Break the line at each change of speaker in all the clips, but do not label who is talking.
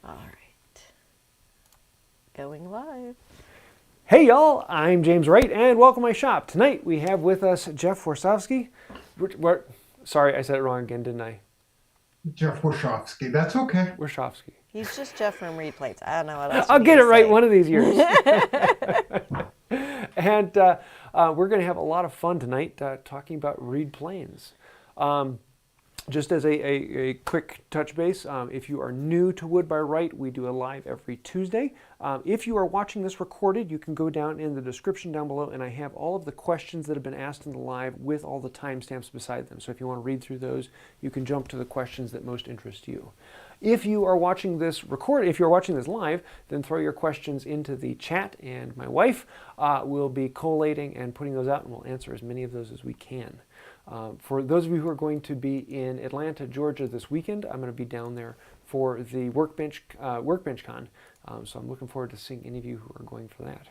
All right. Going live.
Hey y'all, I'm James Wright and welcome to my shop. Tonight we have with us Jeff Warsofsky. Sorry, I said it wrong again, didn't I?
Jeff Warsofsky, that's okay.
Warsofsky.
He's just Jeff from Reed Plates. I don't know what else.
I'll get it right
say.
one of these years. And we're going to have a lot of fun tonight talking about reed planes. Just as a quick touch base, if you are new to Wood by Wright, we do a live every Tuesday. If you are watching this recorded, you can go down in the description down below, and I have all of the questions that have been asked in the live with all the timestamps beside them. So if you want to read through those, you can jump to the questions that most interest you. If you are watching this if you're watching this live, then throw your questions into the chat, and my wife will be collating and putting those out, and we'll answer as many of those as we can. For those of you who are going to be in Atlanta, Georgia this weekend, I'm going to be down there for the Workbench Con. So I'm looking forward to seeing any of you who are going for that.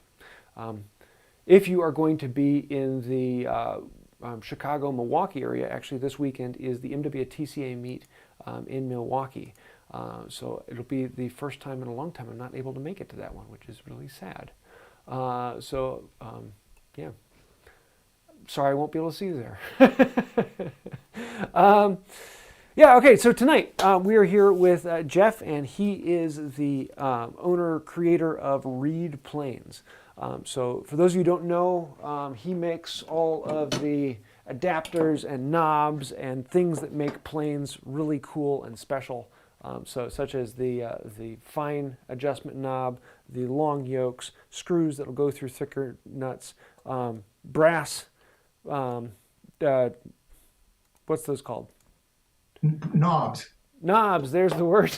If you are going to be in the Chicago, Milwaukee area, actually this weekend is the MWTCA meet in Milwaukee. So it'll be the first time in a long time I'm not able to make it to that one, which is really sad. Yeah. Sorry, I won't be able to see you there. Yeah, okay, so tonight we are here with Jeff, and he is the owner, creator of Reed Planes. So for those of you who don't know, he makes all of the adapters and knobs and things that make planes really cool and special. So such as the fine adjustment knob, the long yokes, screws that will go through thicker nuts, brass. What's those called?
Knobs.
Knobs, there's the word.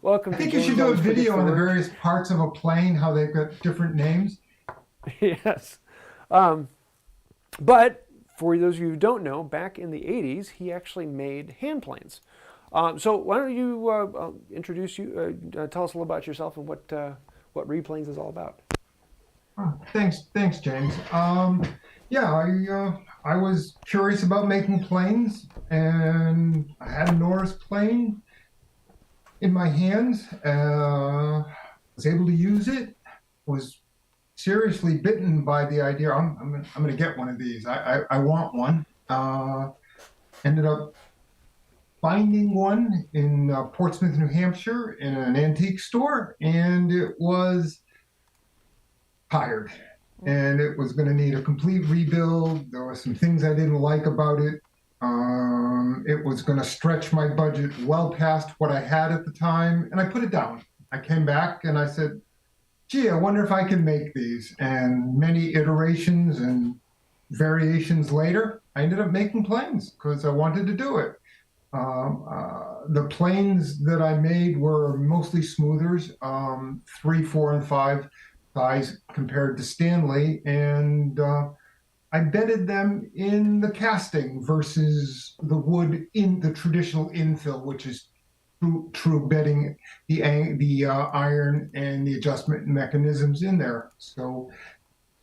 Welcome.
I think you should do a video on the various parts of a plane, how they've got different names.
Yes. But for those of you who don't know, back in the 80s, he actually made hand planes. So why don't you tell us a little about yourself and what Reed Planes is all about.
Oh, thanks, James. I was curious about making planes, and I had a Norris plane in my hands. Was able to use it. Was seriously bitten by the idea. I'm going to get one of these. I want one. Ended up finding one in Portsmouth, New Hampshire, in an antique store, and it was tired, and it was going to need a complete rebuild. There were some things I didn't like about it. It was going to stretch my budget well past what I had at the time, and I put it down. I came back and I said, gee, I wonder if I can make these. And many iterations and variations later, I ended up making planes because I wanted to do it. The planes that I made were mostly smoothers, 3, 4, and 5 size compared to Stanley, and I bedded them in the casting versus the wood in the traditional infill, which is true bedding the iron and the adjustment mechanisms in there. So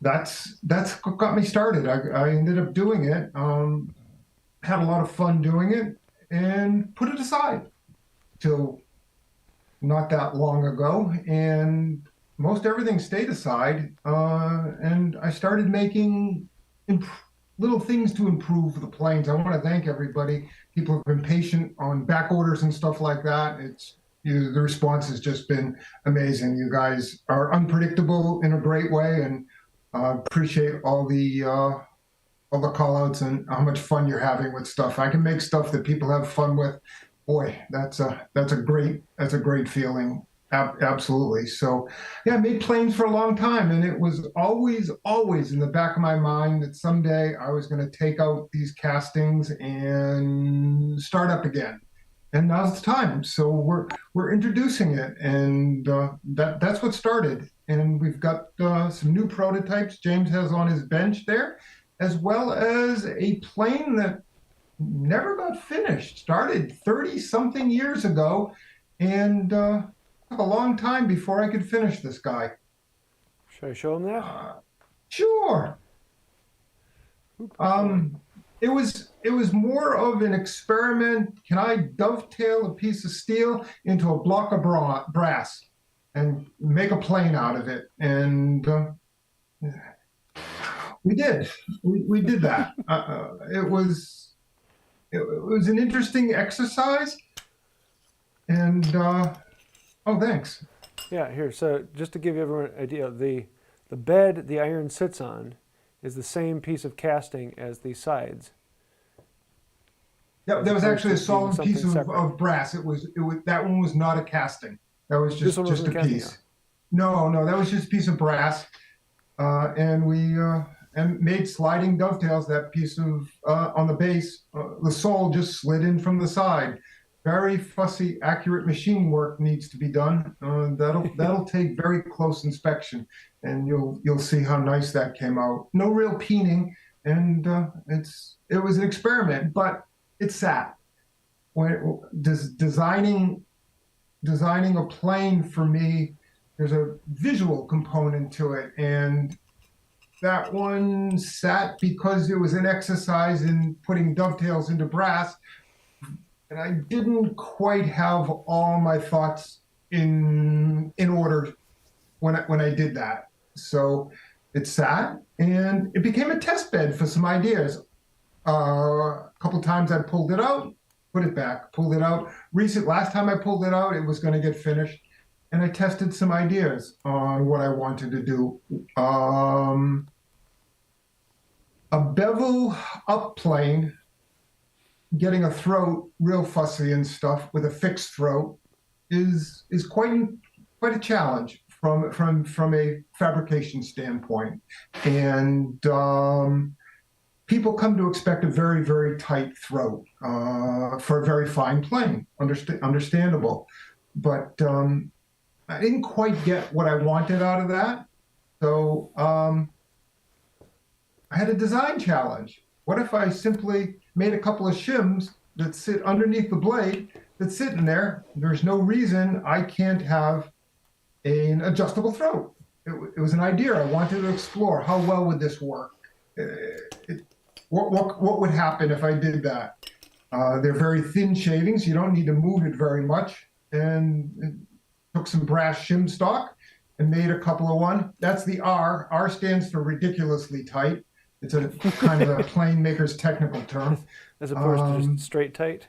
that's what got me started. I ended up doing it, had a lot of fun doing it, and put it aside till not that long ago, and most everything stayed aside, and I started making little things to improve the planes. I want to thank everybody. People have been patient on back orders and stuff like that. The response has just been amazing. You guys are unpredictable in a great way, and appreciate all the call outs and how much fun you're having with stuff. I can make stuff that people have fun with. Boy, that's a great feeling. Absolutely. So, yeah, I made planes for a long time, and it was always in the back of my mind that someday I was going to take out these castings and start up again. And now's the time. So we're introducing it, and that's what started. And we've got some new prototypes James has on his bench there, as well as a plane that never got finished. Started 30-something years ago, and took a long time before I could finish this guy.
Should I show him that?
Sure. It was it was more of an experiment. Can I dovetail a piece of steel into a block of brass and make a plane out of it? And we did. We did that. It was an interesting exercise. And oh, thanks.
Yeah, here. So just to give everyone an idea, the bed the iron sits on is the same piece of casting as the sides.
Yeah, there was actually a
opposed to being
solid piece
something
of brass. It was that one was not a casting. That was
This one
just
wasn't
a
a casting,
piece. No, that was just a piece of brass. And we and made sliding dovetails. That piece of on the base, the sole just slid in from the side. Very fussy, accurate machine work needs to be done. That'll take very close inspection, and you'll see how nice that came out. No real peening, and it was an experiment, but it sat. When designing a plane for me, there's a visual component to it, and that one sat because it was an exercise in putting dovetails into brass, and I didn't quite have all my thoughts in order when I did that. So it sat, and it became a test bed for some ideas. A couple times I pulled it out, put it back, pulled it out. Last time I pulled it out, it was going to get finished, and I tested some ideas on what I wanted to do. A bevel up plane, getting a throat real fussy and stuff with a fixed throat is quite a challenge from a fabrication standpoint, and people come to expect a very, very tight throat for a very fine plane. Understandable, but I didn't quite get what I wanted out of that, so I had a design challenge. What if I simply made a couple of shims that sit underneath the blade that's sitting there? There's no reason I can't have an adjustable throat. It was an idea I wanted to explore. How well would this work? What would happen if I did that? They're very thin shavings. You don't need to move it very much. And took some brass shim stock and made a couple of one. That's the R. R stands for ridiculously tight. It's a kind of a plane maker's technical term.
As opposed to just straight tight.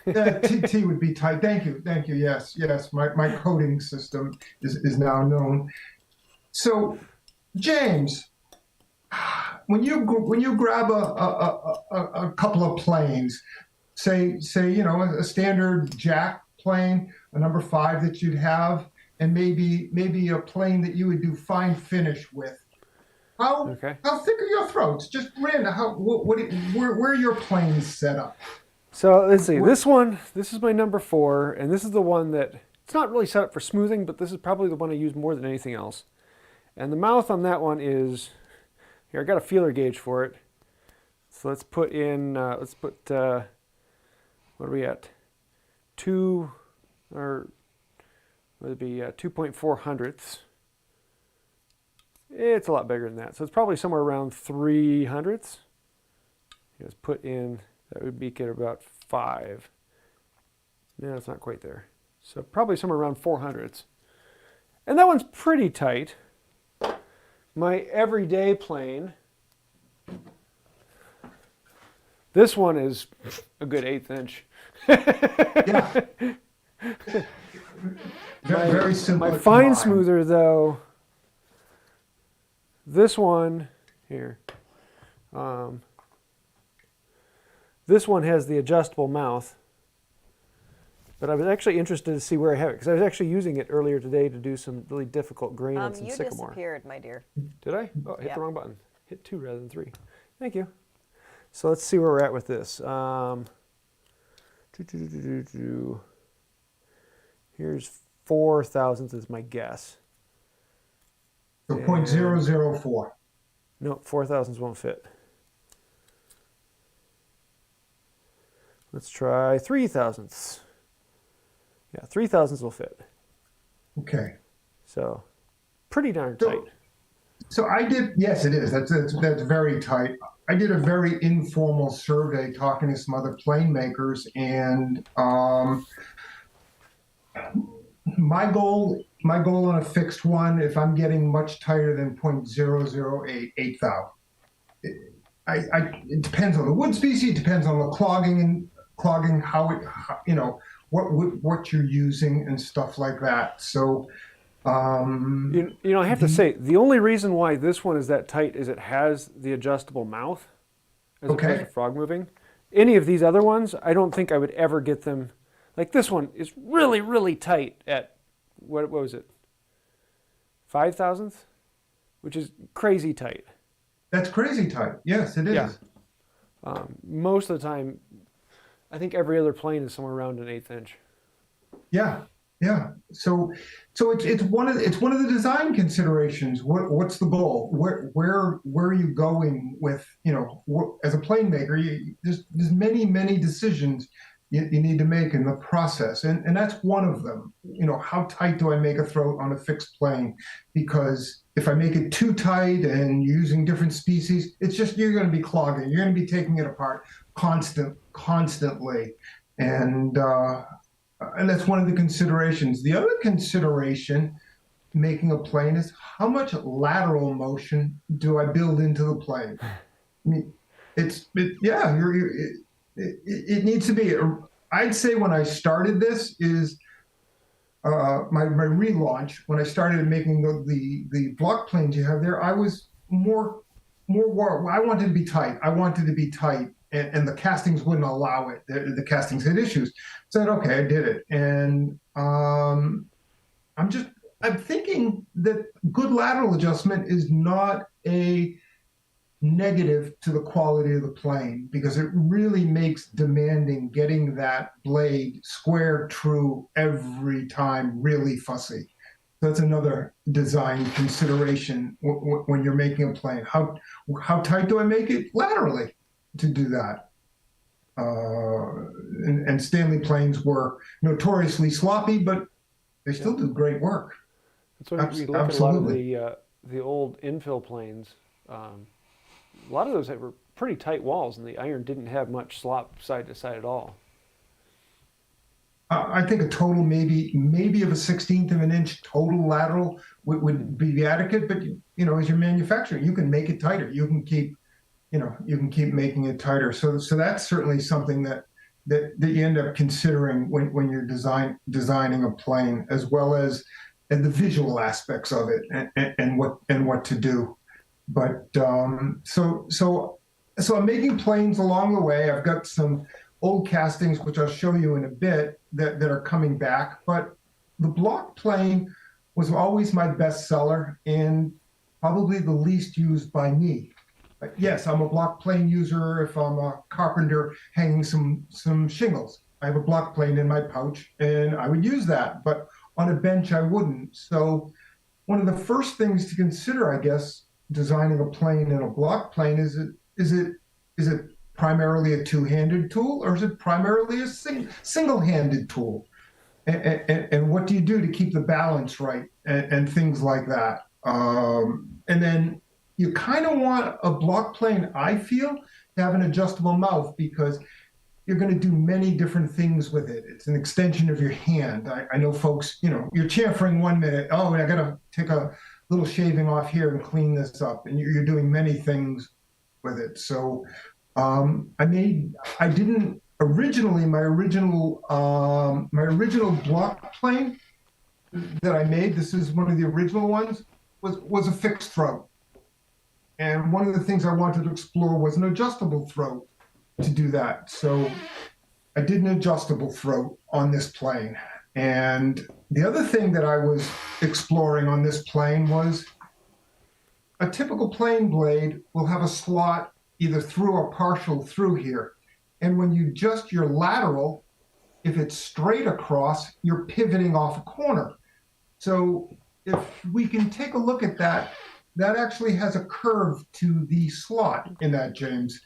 T would be tight. Thank you. Yes. My coding system is now known. So, James, when you grab a couple of planes, say a standard jack plane, a number 5 that you'd have, and maybe a plane that you would do fine finish with. How thick are your throats? Just random. Where are your planes set up?
So let's see. This is my number 4, and this is the one that it's not really set up for smoothing, but this is probably the one I use more than anything else. And the mouth on that one is here. I got a feeler gauge for it. So let's put in. What are we at? 2.4 hundredths. It's a lot bigger than that. So it's probably somewhere around 3 hundredths. Let's put in, that would be at about 5. No, it's not quite there. So probably somewhere around 4 hundredths. And that one's pretty tight. My everyday plane, this one is a good 1/8 inch.
Yeah. Very simple.
My fine smoother though, this one here, this one has the adjustable mouth, but I was actually interested to see where I have it because I was actually using it earlier today to do some really difficult grain on some
you
sycamore.
disappeared, my dear.
Did I? Oh, I hit
Yep.
the wrong button. Hit 2 rather than 3. Thank you. So let's see where we're at with this. Here's 4 thousandths is my guess.
So 0.004.
No, 4 thousandths won't fit. Let's try 3 thousandths. Yeah, 3 thousandths will fit.
Okay.
So pretty darn tight.
So I did. Yes, it is. That's very tight. I did a very informal survey talking to some other plane makers, and my goal on a fixed one, if I'm getting much tighter than 0.008 eighth thou. It depends on the wood species, it depends on the clogging, what you're using and stuff like that. So,
I have to say, the only reason why this one is that tight is it has the adjustable mouth as opposed to frog moving. Any of these other ones, I don't think I would ever get them. Like this one is really, really tight at, what was it? 5,000th? Which is crazy tight.
That's crazy tight. Yes, it is.
Yeah. Most of the time, I think every other plane is somewhere around an 1/8 inch.
Yeah, yeah. So it's one of the design considerations. What's the goal? Where are you going with, as a plane maker? There's many decisions you need to make in the process, and that's one of them. How tight do I make a throat on a fixed plane? Because if I make it too tight and using different species, it's just, you're going to be clogging. You're going to be taking it apart constantly, and that's one of the considerations. The other consideration making a plane is how much lateral motion do I build into the plane? I mean, it needs to be. I'd say when I started this is my relaunch. When I started making the block planes you have there, I was more. I wanted to be tight. And the castings wouldn't allow it. The castings had issues. So I said, okay, I did it, and I'm thinking that good lateral adjustment is not a negative to the quality of the plane, because it really makes demanding getting that blade square true every time really fussy. That's another design consideration when you're making a plane. How tight do I make it laterally to do that? And Stanley planes were notoriously sloppy, but they still do great work.
That's why you look at a lot of the old infill planes. A lot of those were pretty tight walls, and the iron didn't have much slop side to side at all.
I think a total maybe of a 1/16 of an inch total lateral would be adequate. But as your manufacturer, you can make it tighter. You can keep making it tighter. So that's certainly something that you end up considering when you're designing a plane, as well as the visual aspects of it and what to do. But so I'm making planes along the way. I've got some old castings, which I'll show you in a bit, that are coming back. But the block plane was always my best seller and probably the least used by me. But yes, I'm a block plane user if I'm a carpenter hanging some shingles. I have a block plane in my pouch, and I would use that. But on a bench, I wouldn't. So one of the first things to consider, I guess, designing a plane in a block plane is it primarily a two-handed tool, or is it primarily a single-handed tool? And what do you do to keep the balance right and things like that? And then you kind of want a block plane, I feel, to have an adjustable mouth, because you're going to do many different things with it. It's an extension of your hand. I know folks, you're chamfering 1 minute. Oh, I got to take a little shaving off here and clean this up. And you're doing many things with it. So I didn't originally, my original block plane that I made, this is one of the original ones, was a fixed throat. And one of the things I wanted to explore was an adjustable throat to do that. So I did an adjustable throat on this plane. And the other thing that I was exploring on this plane was a typical plane blade will have a slot either through or partial through here. And when you adjust your lateral, if it's straight across, you're pivoting off a corner. So if we can take a look at that, that actually has a curve to the slot in that, James,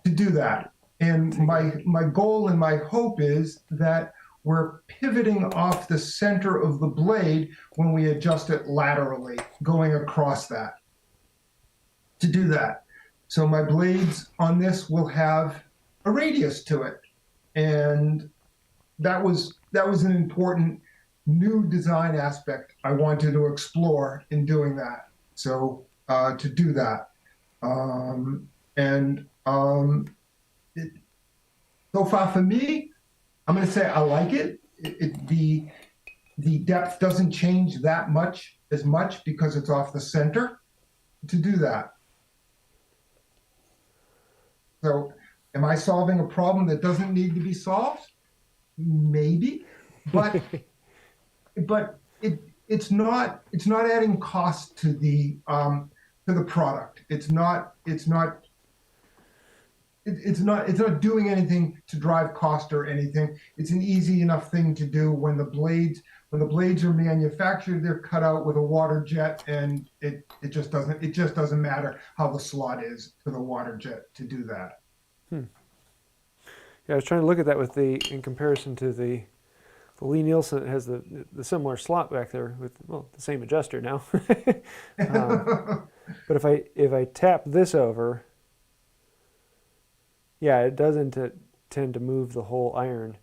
to do that. And my goal and my hope is that we're pivoting off the center of the blade when we adjust it laterally, going across that, to do that. So my blades on this will have a radius to it. And that was an important new design aspect I wanted to explore in doing that. So to do that. So far for me, I'm going to say I like it. The depth doesn't change that much because it's off the center to do that. So am I solving a problem that doesn't need to be solved? Maybe, but it's not adding cost to the product. It's not doing anything to drive cost or anything. It's an easy enough thing to do when the blades are manufactured. They're cut out with a water jet, and it just doesn't matter how the slot is to the water jet to do that.
Yeah, I was trying to look at that in comparison to the Lie Nielsen. It has the similar slot back there with, well, the same adjuster now. But if I tap this over, yeah, it doesn't tend to move the whole iron,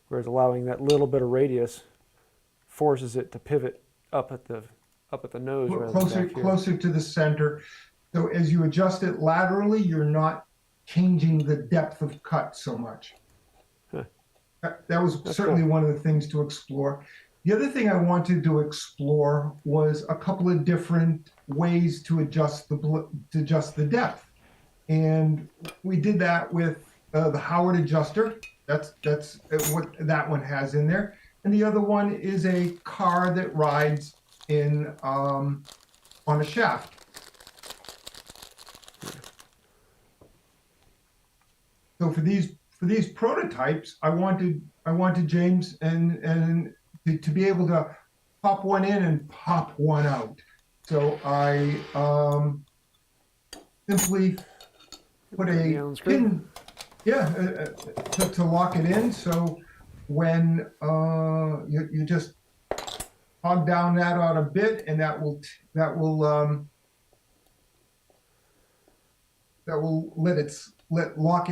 whereas allowing that little bit of radius forces it to pivot up at the nose
closer to the center. So as you adjust it laterally, you're not changing the depth of cut so much.
Huh.
That was certainly cool. One of the things to explore. The other thing I wanted to explore was a couple of different ways to adjust the depth, and we did that with the Howard adjuster. That's what that one has in there, and the other one is a car that rides in on a shaft. So for these prototypes, I wanted James and to be able to pop one in and pop one out. So I simply put a pin, to lock it in. So when you just hog down that on a bit, and that will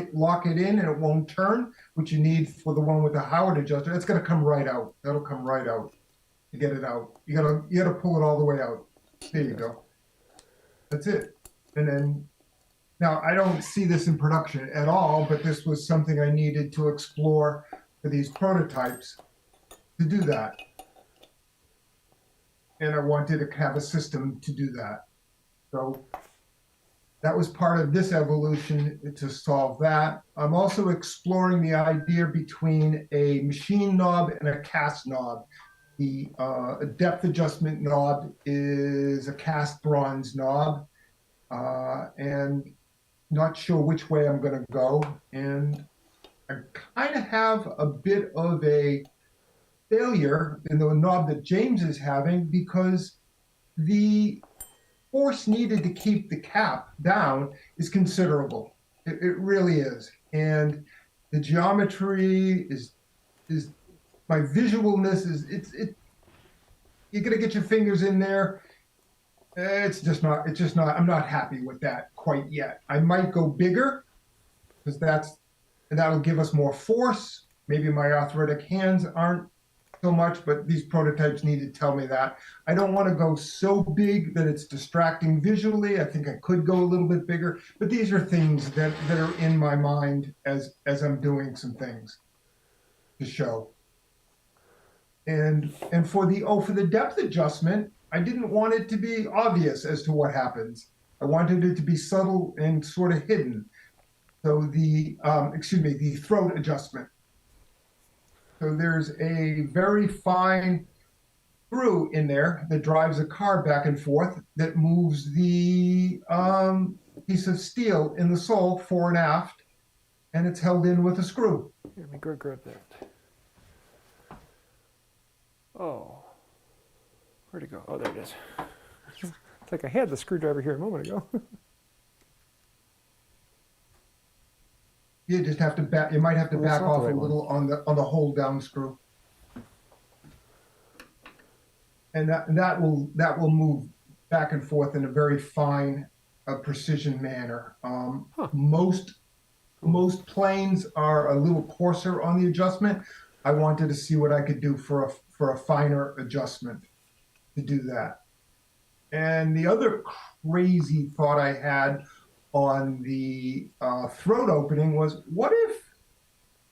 lock it in, and it won't turn, which you need for the one with the Howard adjuster. It's going to come right out. That'll come right out. To get it out, you gotta pull it all the way out. There you go. That's it. And then now I don't see this in production at all, but this was something I needed to explore for these prototypes to do that. And I wanted to have a system to do that. So that was part of this evolution to solve that. I'm also exploring the idea between a machine knob and a cast knob. The depth adjustment knob is a cast bronze knob, and not sure which way I'm going to go. And I kind of have a bit of a failure in the knob that James is having, because the force needed to keep the cap down is considerable. It really is. And the geometry is my visualness is you're gonna get your fingers in there. It's just not. I'm not happy with that quite yet. I might go bigger, because that'll give us more force. Maybe my arthritic hands aren't so much, but these prototypes need to tell me that. I don't want to go so big that it's distracting visually. I think I could go a little bit bigger, but these are things that are in my mind as I'm doing some things to show. And for the depth adjustment, I didn't want it to be obvious as to what happens. I wanted it to be subtle and sort of hidden. So the throat adjustment. So there's a very fine screw in there that drives a car back and forth that moves the piece of steel in the sole fore and aft, and it's held in with a screw.
Here, let me grab that. Oh, where'd it go? Oh, there it is. It's like I had the screwdriver here a moment ago.
You just have to back. You might have to back off a little on the hold down screw, and that will move back and forth in a very fine a precision manner.
Huh.
Most planes are a little coarser on the adjustment. I wanted to see what I could do for a finer adjustment to do that. And the other crazy thought I had on the throat opening was, what if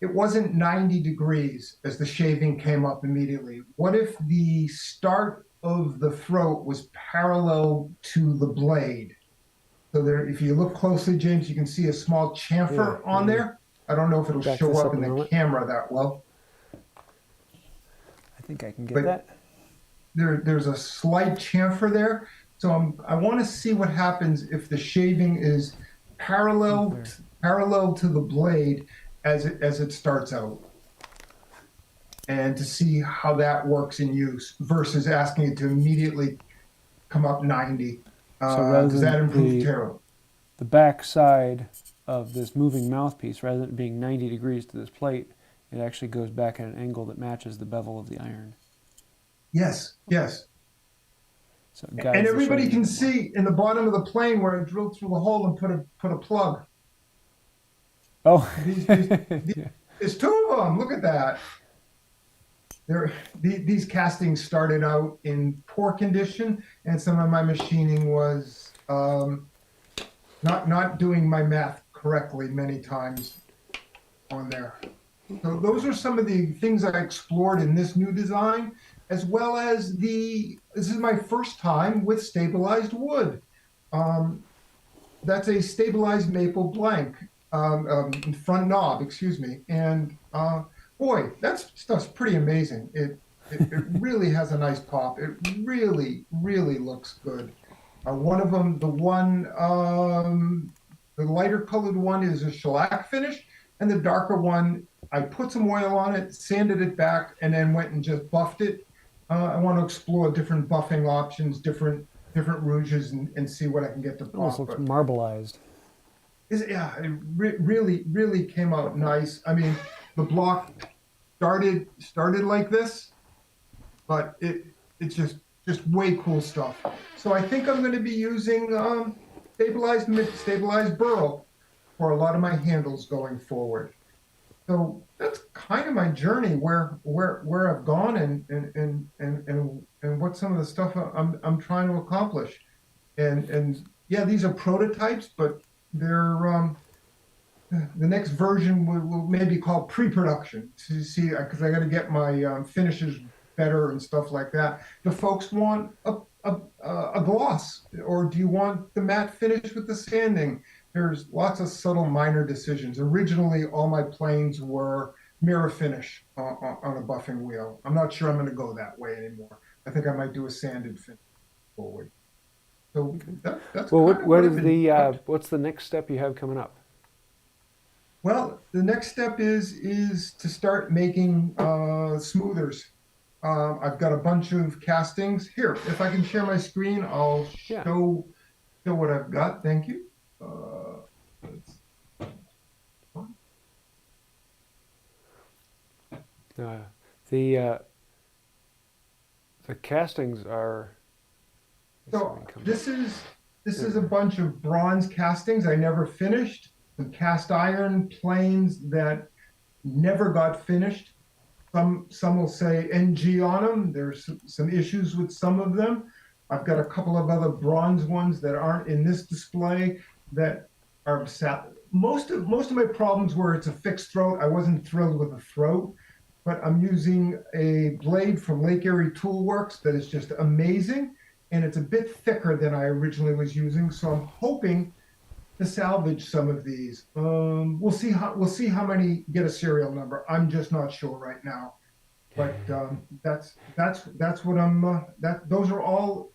it wasn't 90 degrees as the shaving came up immediately? What if the start of the throat was parallel to the blade? So there, if you look closely, James, you can see a small chamfer on there. I don't know if it'll
Back
show
this
up
up
in
a
the
moment.
camera that well.
I think I can get
But
that.
there's a slight chamfer there. So I want to see what happens if the shaving is parallel to the blade as it starts out, and to see how that works in use versus asking it to immediately come up 90.
So rather
Does that
than
improve tarot?
the back side of this moving mouthpiece, rather than it being 90 degrees to this plate, it actually goes back at an angle that matches the bevel of the iron.
Yes, yes.
So it guides
And
the
everybody
shaving
can
a bit more.
see in the bottom of the plane where I drilled through the hole and put a plug.
Oh,
There's two of them. Look at that. These castings started out in poor condition, and some of my machining was not doing my math correctly many times on there. So those are some of the things I explored in this new design, as well as this is my first time with stabilized wood. That's a stabilized maple blank, front knob, excuse me. And boy, that stuff's pretty amazing. It really has a nice pop. It really, really looks good. One of them, the lighter colored one is a shellac finish, and the darker one, I put some oil on it, sanded it back, and then went and just buffed it. I want to explore different buffing options, different rouges, and see what I can get to
it almost
pop.
looks marbleized.
Yeah, it really came out nice. I mean, the block started like this, but it's just way cool stuff. So I think I'm going to be using stabilized burl for a lot of my handles going forward. So that's kind of my journey, where I've gone and what some of the stuff I'm trying to accomplish. And yeah, these are prototypes, but they're the next version will maybe call pre-production to see, because I got to get my finishes better and stuff like that. Do folks want a gloss, or do you want the matte finish with the sanding? There's lots of subtle minor decisions. Originally, all my planes were mirror finish on a buffing wheel. I'm not sure I'm going to go that way anymore. I think I might do a sanded finish forward. So that's
Well,
kind of
what
I've
is
been
what's the next step you have coming up?
Well, the next step is to start making smoothers. I've got a bunch of castings here. If I can share my screen, I'll
Yeah.
show what I've got. Thank you.
The castings are.
So this is a bunch of bronze castings I never finished. Some cast iron planes that never got finished. Some will say NG on them. There's some issues with some of them. I've got a couple of other bronze ones that aren't in this display that are most of my problems were it's a fixed throat. I wasn't thrilled with the throat, but I'm using a blade from Lake Erie Tool Works that is just amazing, and it's a bit thicker than I originally was using. So I'm hoping to salvage some of these. We'll see how many get a serial number. I'm just not sure right now, but that's what I'm. Those are all.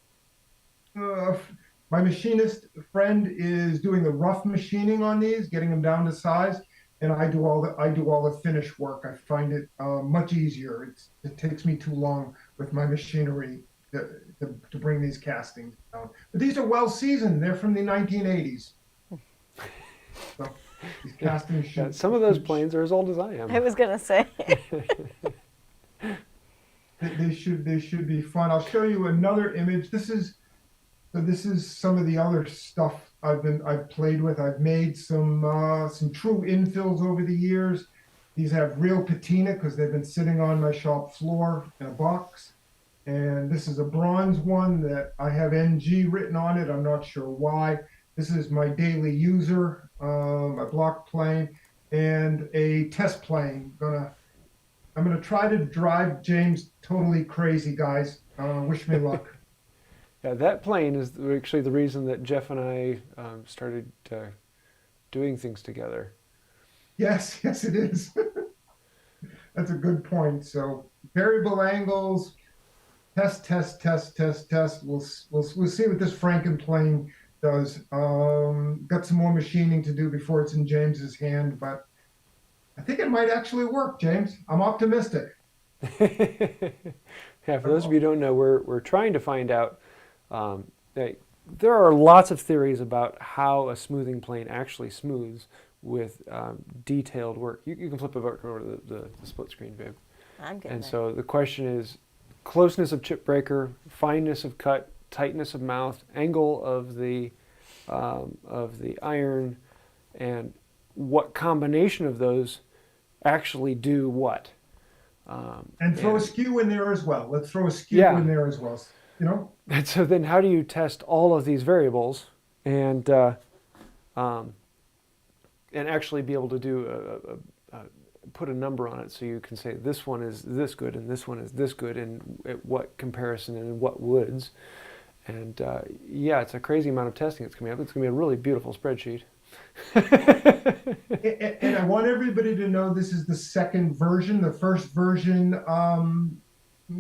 My machinist friend is doing the rough machining on these, getting them down to size, and I do all the finish work. I find it much easier. It takes me too long with my machinery to bring these castings down. But these are well seasoned. They're from the 1980s. So these castings should.
Yeah, some of those planes are as old as I am.
I was gonna say.
They should be fun. I'll show you another image. This is some of the other stuff I've played with. I've made some true infills over the years. These have real patina because they've been sitting on my shop floor in a box. And this is a bronze one that I have NG written on it. I'm not sure why. This is my daily user, a block plane, and a test plane. I'm gonna try to drive James totally crazy, guys. Wish me luck.
Yeah, that plane is actually the reason that Jeff and I started doing things together.
Yes, yes, it is. That's a good point. So variable angles, test, test, test, test, test. We'll see what this Franken plane does. Got some more machining to do before it's in James's hand, but I think it might actually work, James. I'm optimistic.
Yeah, for those of you who don't know, we're trying to find out. There are lots of theories about how a smoothing plane actually smooths with detailed work. You can flip it over to the split screen, babe.
I'm good.
And so the question is closeness of chip breaker, fineness of cut, tightness of mouth, angle of the iron, and what combination of those actually do what.
And throw a skew in there as well. Let's throw a skew in there as well. You know.
And so then, how do you test all of these variables and actually be able to do put a number on it, so you can say this one is this good and this one is this good, and at what comparison and in what woods. And yeah, it's a crazy amount of testing that's coming up. It's going to be a really beautiful spreadsheet.
And I want everybody to know this is the second version. The first version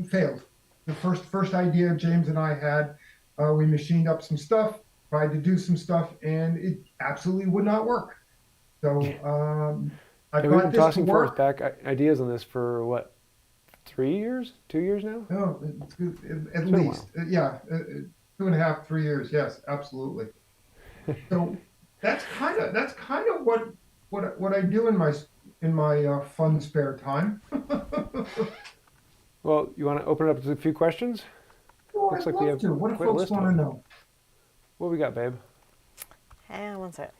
failed. The first idea James and I had, we machined up some stuff, tried to do some stuff, and it absolutely would not work. So I've
we've
got
been
this
tossing
to
forth
work.
back ideas on this for what, 3 years, 2 years now?
Oh, at least, yeah, 2.5, 3 years. Yes, absolutely. So that's kind of what I do in my fun spare time.
Well, you want to open it up to a few questions?
Oh,
Looks
I'd
like we
love
have
to. What do
quite a
folks
list
want
of
to
them.
know?
What we got, babe?
Hang on one second.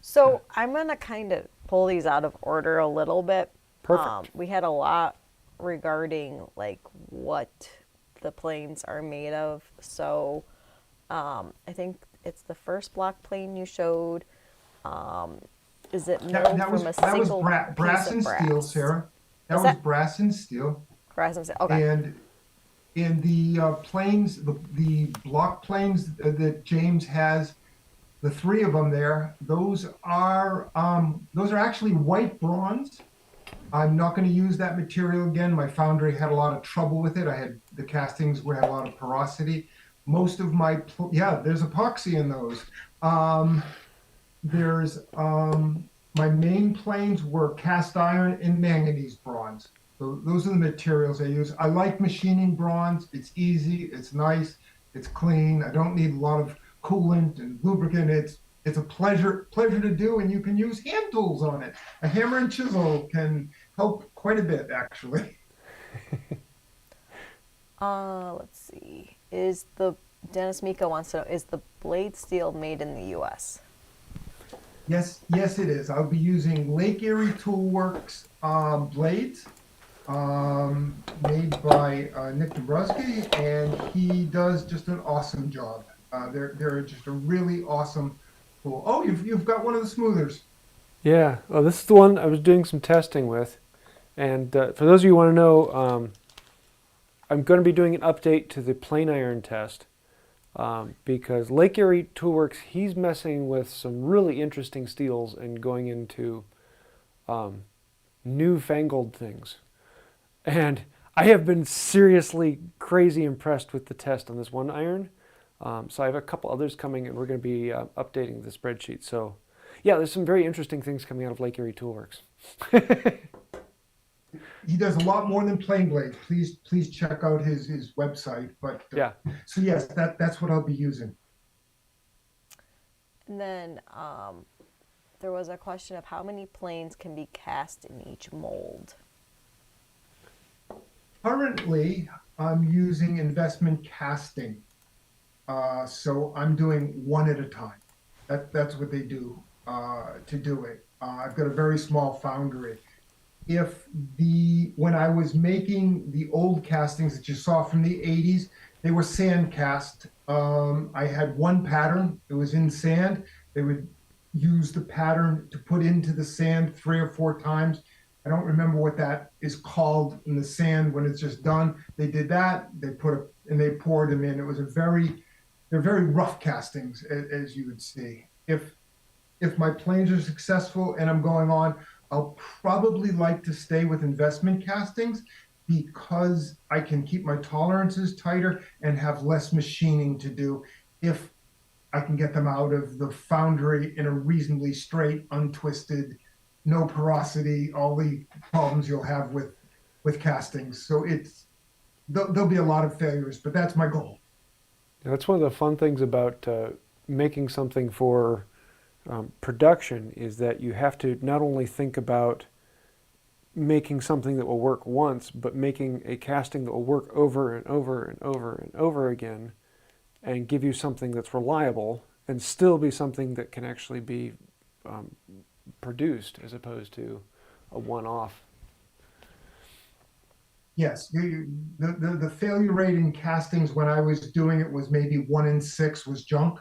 So I'm going to kind of pull these out of order a little bit.
Perfect.
We had a lot regarding like what the planes are made of. So I think it's the first block plane you showed. Is it milled
That was
from a single
brass
piece
and
of brass?
steel, Sarah. That was brass and steel.
Brass and steel. Okay.
And in the planes, the block planes that James has, the 3 of them there, those are actually white bronze. I'm not going to use that material again. My foundry had a lot of trouble with it. The castings had a lot of porosity. Most of my there's epoxy in those. My main planes were cast iron and manganese bronze. So those are the materials I use. I like machining bronze. It's easy, it's nice, it's clean. I don't need a lot of coolant and lubricant. It's a pleasure to do, and you can use hand tools on it. A hammer and chisel can help quite a bit, actually.
Let's see. Dennis Meko wants to know, is the blade steel made in the U.S.?
Yes, it is. I'll be using Lake Erie Toolworks blades made by Nick Dabrowski, and he does just an awesome job. They're just a really awesome tool. Oh, you've got one of the smoothers.
Yeah, well, this is the one I was doing some testing with. And for those of you who want to know, I'm going to be doing an update to the plane iron test because Lake Erie Toolworks, he's messing with some really interesting steels and going into newfangled things. And I have been seriously crazy impressed with the test on this one iron. So I have a couple others coming, and we're going to be updating the spreadsheet. So yeah, there's some very interesting things coming out of Lake Erie Toolworks.
He does a lot more than plane blades. Please check out his website. But
yeah.
So yes, that's what I'll be using.
And then there was a question of how many planes can be cast in each mold.
Currently, I'm using investment casting. So I'm doing one at a time. That's what they do to do it. I've got a very small foundry. If when I was making the old castings that you saw from the 80s, they were sand cast. I had one pattern, it was in sand. They would use the pattern to put into the sand 3 or 4 times. I don't remember what that is called in the sand when it's just done. They did that, and they poured them in. They're very rough castings, as you would see. If my planes are successful and I'm going on, I'll probably like to stay with investment castings because I can keep my tolerances tighter and have less machining to do if I can get them out of the foundry in a reasonably straight, untwisted, no porosity, all the problems you'll have with castings. So there'll be a lot of failures, but that's my goal.
That's one of the fun things about making something for production is that you have to not only think about making something that will work once, but making a casting that will work over and over and over and over again and give you something that's reliable and still be something that can actually be produced as opposed to a one-off.
Yes, the failure rate in castings when I was doing it was maybe 1 in 6 was junk.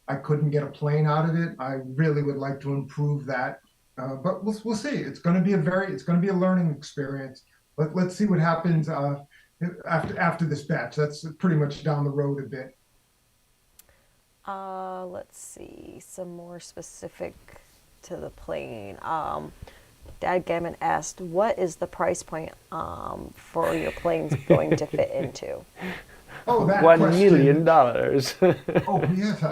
I couldn't get a plane out of it. I really would like to improve that, but we'll see. It's going to be a learning experience. Let's see what happens after this batch. That's pretty much down the road a bit.
Let's see, some more specific to the plane. Dad Gamet asked, what is the price point for your planes going to fit into?
Oh, that
$1
question.
million.
Oh, yes.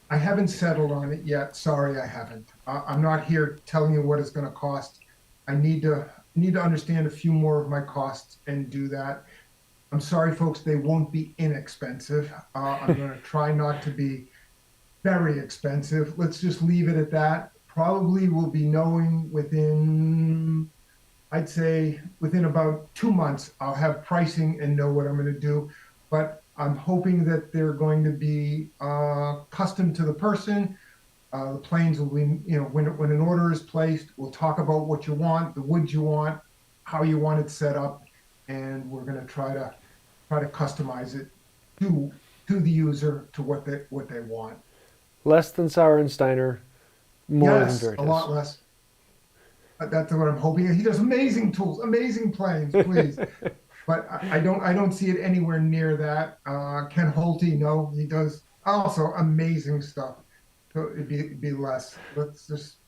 I haven't settled on it yet. Sorry, I haven't. I'm not here telling you what it's going to cost. I need to understand a few more of my costs and do that. I'm sorry, folks, they won't be inexpensive. I'm going to try not to be very expensive. Let's just leave it at that. Probably will be knowing I'd say within about 2 months, I'll have pricing and know what I'm going to do. But I'm hoping that they're going to be custom to the person. The planes will be, when an order is placed, we'll talk about what you want, the wood you want, how you want it set up, and we're going to try to customize it to the user to what they want.
Less than Sauersteiner, more
Yes,
than Veritas.
a lot less. That's what I'm hoping. He does amazing tools, amazing planes, please. But I don't see it anywhere near that. Ken Holte, no, he does also amazing stuff. So it'd be less. Let's just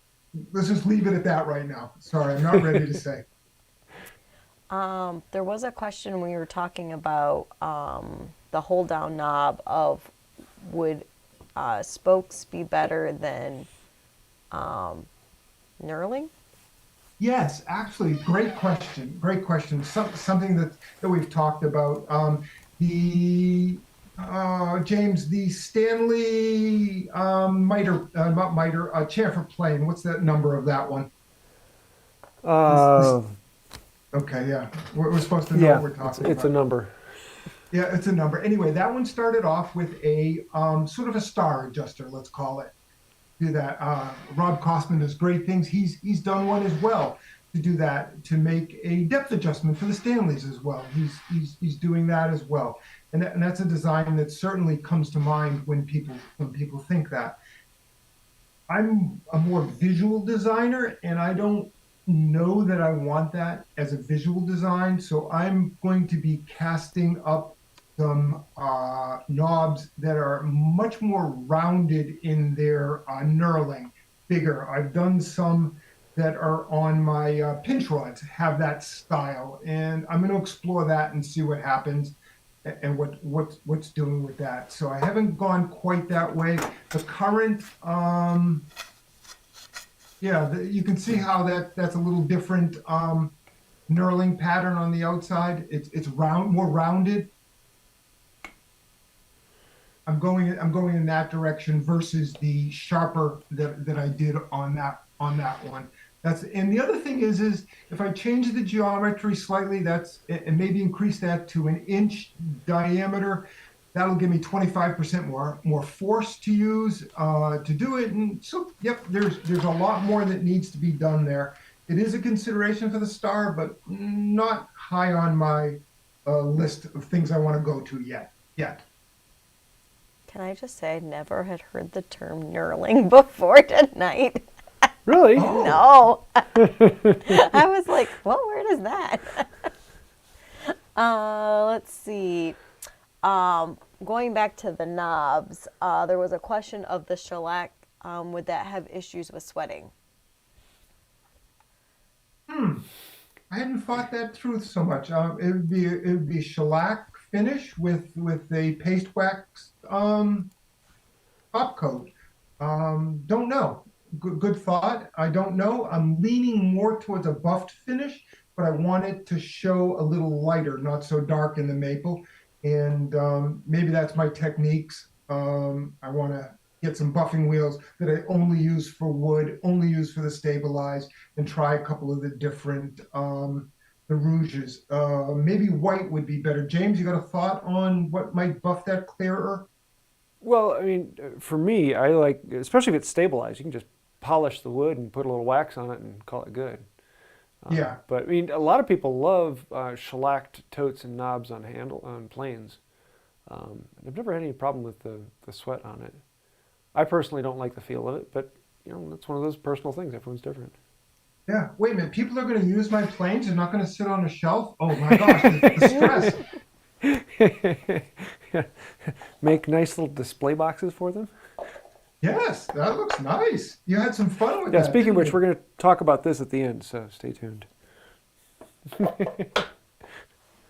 leave it at that right now. Sorry, I'm not ready to say.
There was a question when you were talking about the hold down knob of would spokes be better than knurling?
Yes, actually, great question. Great question. Something that we've talked about. James, the Stanley not miter, chamfer plane. What's that number of that one? Okay, yeah, we're supposed to know what we're talking about.
It's a number.
Yeah, it's a number. Anyway, that one started off with a sort of a star adjuster, let's call it. Do that. Rob Kosman does great things. He's done one as well to do that, to make a depth adjustment for the Stanleys as well. He's doing that as well, and that's a design that certainly comes to mind when people think that. I'm a more visual designer, and I don't know that I want that as a visual design. So I'm going to be casting up some knobs that are much more rounded in their knurling, bigger. I've done some that are on my pinch rods, have that style, and I'm going to explore that and see what happens and what's doing with that. So I haven't gone quite that way. The current, you can see how that's a little different knurling pattern on the outside. It's more rounded. I'm going in that direction versus the sharper that I did on on that one. And the other thing is if I change the geometry slightly, and maybe increase that to an inch diameter, that'll give me 25% more force to use to do it. And so, yep, there's a lot more that needs to be done there. It is a consideration for the star, but not high on my list of things I want to go to yet.
Can I just say I never had heard the term knurling before tonight?
Really?
Oh.
No. I was like, well, where is that? Let's see. Going back to the knobs, there was a question of the shellac. Would that have issues with sweating?
I hadn't thought that through so much. It would be shellac finish with a paste wax top coat. Don't know. Good thought. I don't know. I'm leaning more towards a buffed finish, but I want it to show a little lighter, not so dark in the maple. And maybe that's my techniques. I want to get some buffing wheels that I only use for wood, only use for the stabilized, and try a couple of the different the rouges. Maybe white would be better. James, you got a thought on what might buff that clearer?
Well, I mean, for me, I like, especially if it's stabilized, you can just polish the wood and put a little wax on it and call it good.
Yeah.
But I mean, a lot of people love shellacked totes and knobs on planes. I've never had any problem with the sweat on it. I personally don't like the feel of it, but you know, that's one of those personal things. Everyone's different.
Yeah. Wait a minute. People are going to use my planes. They're not going to sit on a shelf. Oh my gosh, the stress.
Make nice little display boxes for them.
Yes, that looks nice. You had some fun with
Yeah,
that.
speaking of which,
didn't
we're going to talk about this at the end, so stay tuned.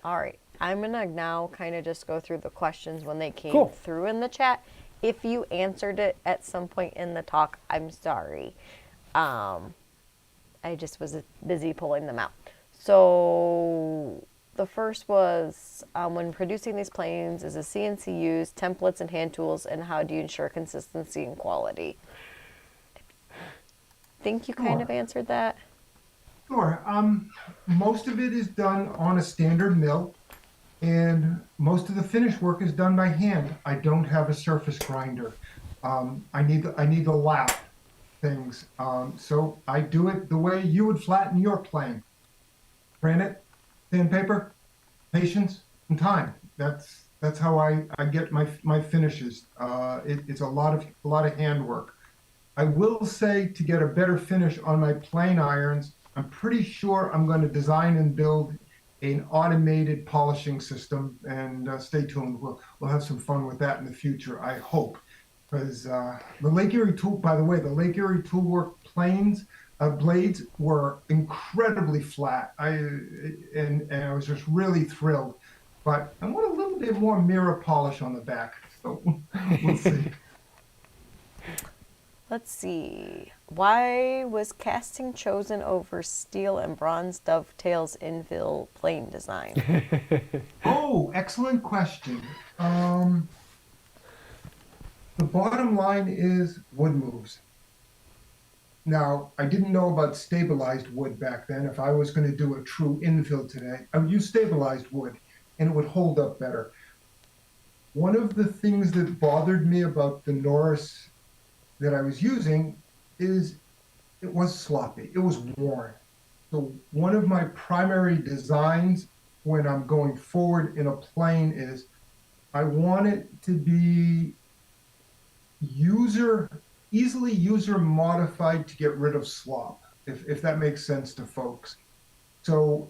All right. I'm going to now kind of just go through the questions when they came
Cool.
through in the chat. If you answered it at some point in the talk, I'm sorry. I just was busy pulling them out. So the first was, when producing these planes, is a CNC used, templates and hand tools, and how do you ensure consistency and quality? I think you kind of answered that.
Sure. Most of it is done on a standard mill, and most of the finish work is done by hand. I don't have a surface grinder. I need the lap things. So I do it the way you would flatten your plane. Granite, sandpaper, patience, and time. That's how I get my finishes. It's a lot of handwork. I will say, to get a better finish on my plane irons, I'm pretty sure I'm going to design and build an automated polishing system, and stay tuned. We'll have some fun with that in the future, I hope. Because the Lake Erie tool, by the way, the Lake Erie Toolwork planes blades were incredibly flat. And I was just really thrilled. But I want a little bit more mirror polish on the back. So we'll see.
Let's see. Why was casting chosen over steel and bronze dovetails infill plane design?
Oh, excellent question. The bottom line is wood moves. Now, I didn't know about stabilized wood back then. If I was going to do a true infill today, I would use stabilized wood, and it would hold up better. One of the things that bothered me about the Norris that I was using is it was sloppy. It was worn. So one of my primary designs when I'm going forward in a plane is I want it to be easily user modified to get rid of slop, if that makes sense to folks. So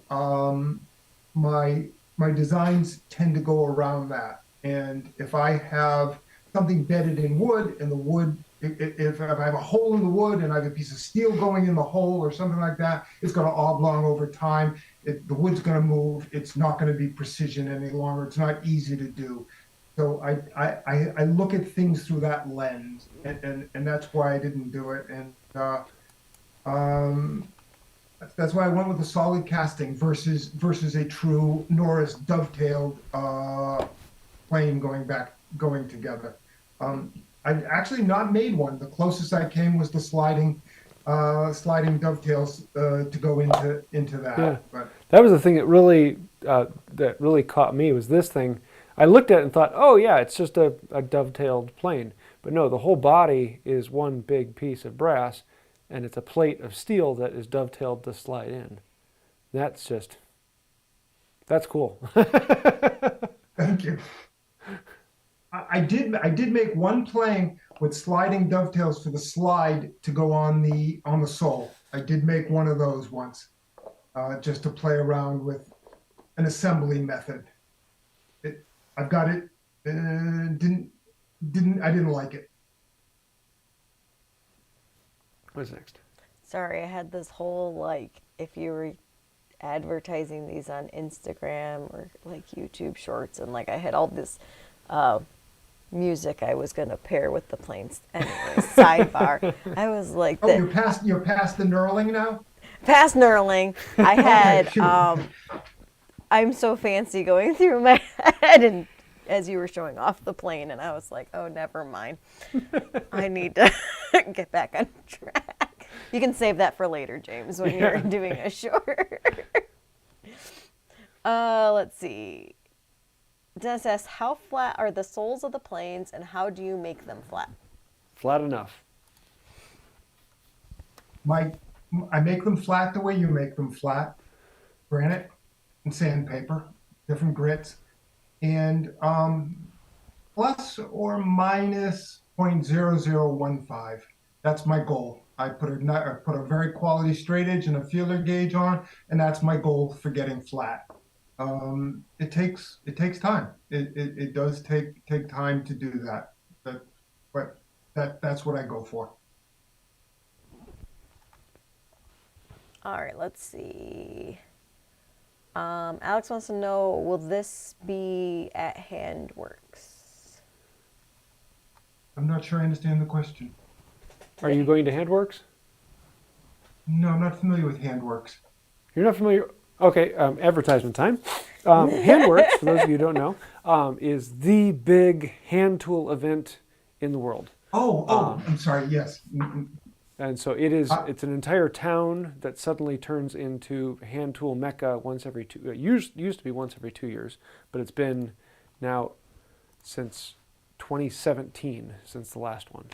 my designs tend to go around that. And if I have something bedded in wood, and the wood, if I have a hole in the wood and I have a piece of steel going in the hole or something like that, it's going to oblong over time. The wood's going to move. It's not going to be precision any longer. It's not easy to do. So I look at things through that lens, and that's why I didn't do it. And that's why I went with the solid casting versus a true Norris dovetailed plane going together. I've actually not made one. The closest I came was the sliding sliding dovetails to go into that.
Yeah.
But
That was the thing that really caught me was this thing. I looked at it and thought, oh yeah, it's just a dovetailed plane. But no, the whole body is one big piece of brass, and it's a plate of steel that is dovetailed to slide in. That's cool.
thank you. I did make one plane with sliding dovetails for the slide to go on the sole. I did make one of those once, just to play around with an assembly method. I've got it. I didn't like it.
What's next?
Sorry, I had this whole like if you were advertising these on Instagram or like YouTube Shorts, and like I had all this music I was gonna pair with the planes. Anyway, sidebar. I was like,
Oh, you're past the knurling now.
past knurling. I had
Shoot.
I'm so fancy going through my head, and as you were showing off the plane, and I was like, oh, never mind. I need to get back on track. You can save that for later, James, when you're doing a short. Let's see. Dennis asks, how flat are the soles of the planes, and how do you make them flat?
Flat enough.
I make them flat the way you make them flat, granite and sandpaper, different grits, and plus or minus 0.0015. That's my goal. I put a very quality straight edge and a feeler gauge on, and that's my goal for getting flat. It takes time. It does take time to do that. But that's what I go for.
All right, let's see. Alex wants to know, will this be at Handworks?
I'm not sure I understand the question.
Are you going to Handworks?
No, I'm not familiar with Handworks.
You're not familiar? Okay, advertisement time. Handworks, for those of you who don't know, is the big hand tool event in the world.
I'm sorry. Yes.
And so it's an entire town that suddenly turns into hand tool mecca once every two, used to be once every 2 years, but it's been now since 2017, since the last one.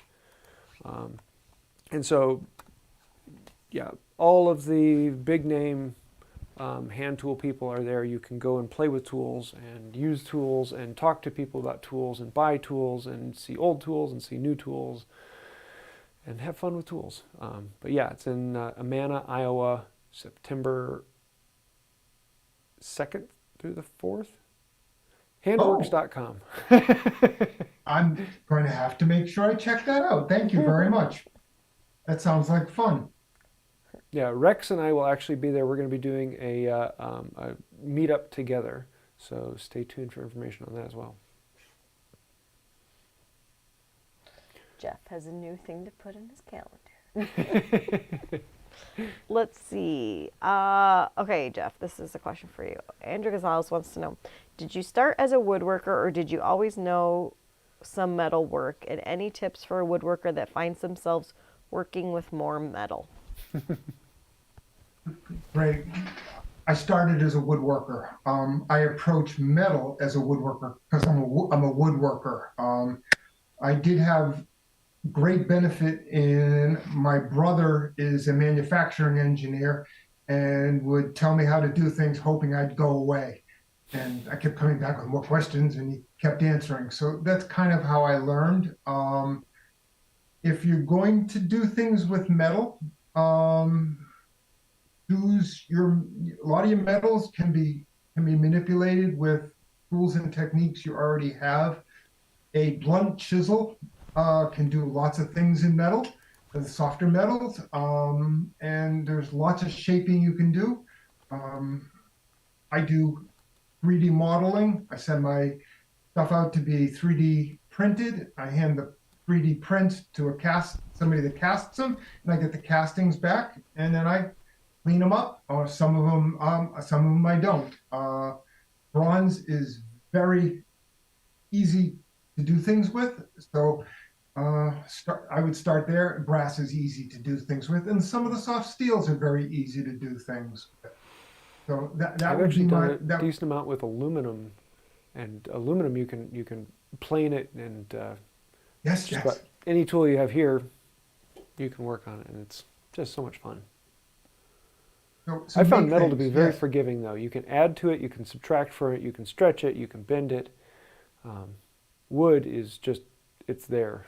And so, yeah, all of the big name hand tool people are there. You can go and play with tools and use tools and talk to people about tools and buy tools and see old tools and see new tools and have fun with tools. But yeah, it's in Amana, Iowa, September 2nd through the 4th. Handworks.com.
I'm going to have to make sure I check that out. Thank you very much. That sounds like fun.
Yeah, Rex and I will actually be there. We're going to be doing a meetup together. So stay tuned for information on that as well.
Jeff has a new thing to put in his calendar. Let's see. Okay, Jeff, this is a question for you. Andrew Gonzales wants to know, did you start as a woodworker or did you always know some metal work? And any tips for a woodworker that finds themselves working with more metal?
Great. I started as a woodworker. I approach metal as a woodworker because I'm a woodworker. I did have great benefit in my brother is a manufacturing engineer and would tell me how to do things hoping I'd go away. And I kept coming back with more questions and he kept answering. So that's kind of how I learned. If you're going to do things with metal, a lot of your metals can be manipulated with tools and techniques you already have. A blunt chisel can do lots of things in metal, the softer metals, and there's lots of shaping you can do. I do 3D modeling. I send my stuff out to be 3D printed. I hand the 3D prints to somebody that casts them, and I get the castings back, and then I clean them up. Or some of them I don't. Bronze is very easy to do things with. So I would start there. Brass is easy to do things with, and some of the soft steels are very easy to do things with. So that
I've
would
actually
be
done
my
a decent amount with aluminum, and aluminum you can plane it, and
yes,
just
yes.
about any tool you have here, you can work on it, and it's just so much fun.
So
I found
make
metal to be
things,
very
yes.
forgiving, though. You can add to it, you can subtract from it, you can stretch it, you can bend it. Um, Wood is just, it's there.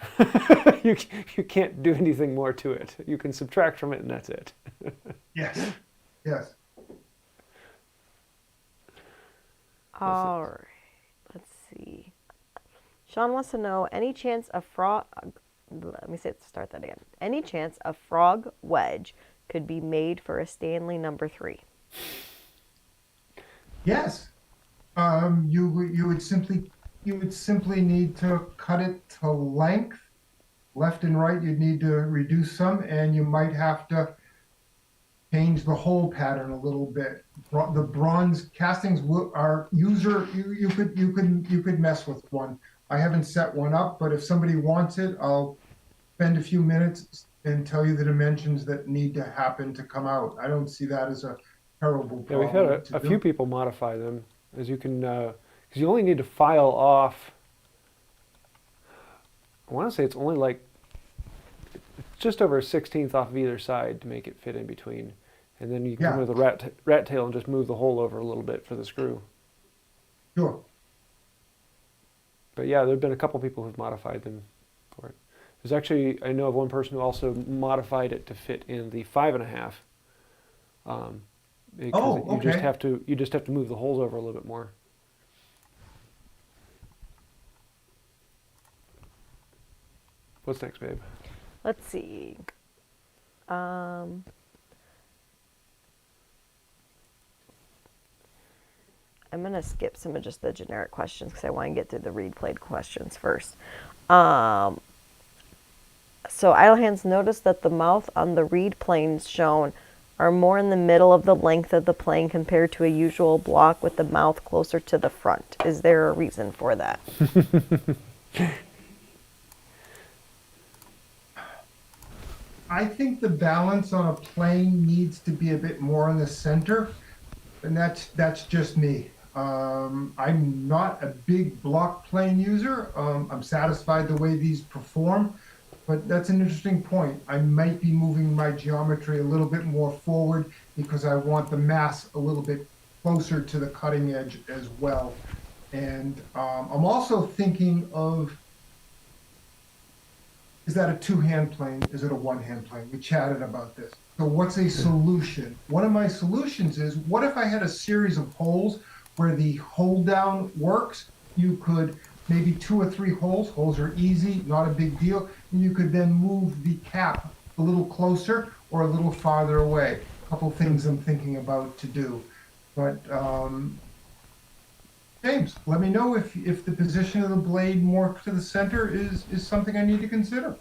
you, you can't do anything more to it. You can subtract from it, and that's it.
Yes, yes.
All right. Let's see. Sean wants to know any chance a frog. Let me start that again. Any chance a frog wedge could be made for a Stanley #3?
Yes. You would simply need to cut it to length, left and right. You'd need to reduce some, and you might have to change the hole pattern a little bit. The bronze castings are user. You could mess with one. I haven't set one up, but if somebody wants it, I'll spend a few minutes and tell you the dimensions that need to happen to come out. I don't see that as a terrible
Yeah, we've had
problem to
a few
do.
people modify them, as you can, because you only need to file off. I want to say it's only like just over a 16th off of either side to make it fit in between, and then you can come
Yeah,
with a rat tail and just move the hole over a little bit for the screw.
sure.
But yeah, there have been a couple people who've modified them for it. There's actually, I know of one person who also modified it to fit in the 5.5. Because
Oh, okay.
you just have to move the holes over a little bit more. What's next, babe?
Let's see. Um, I'm going to skip some of just the generic questions because I want to get through the reed played questions first. So Idle Hands noticed that the mouth on the reed planes shown are more in the middle of the length of the plane compared to a usual block with the mouth closer to the front. Is there a reason for that?
I think the balance on a plane needs to be a bit more in the center, and that's just me. I'm not a big block plane user. I'm satisfied the way these perform, but that's an interesting point. I might be moving my geometry a little bit more forward because I want the mass a little bit closer to the cutting edge as well. And I'm also thinking of, is that a two-hand plane? Is it a one-hand plane? We chatted about this. So what's a solution? One of my solutions is, what if I had a series of holes where the hold down works? You could maybe 2 or 3 holes. Holes are easy, not a big deal. And you could then move the cap a little closer or a little farther away. A couple things I'm thinking about to do. But James, let me know if the position of the blade more to the center is something I need to consider.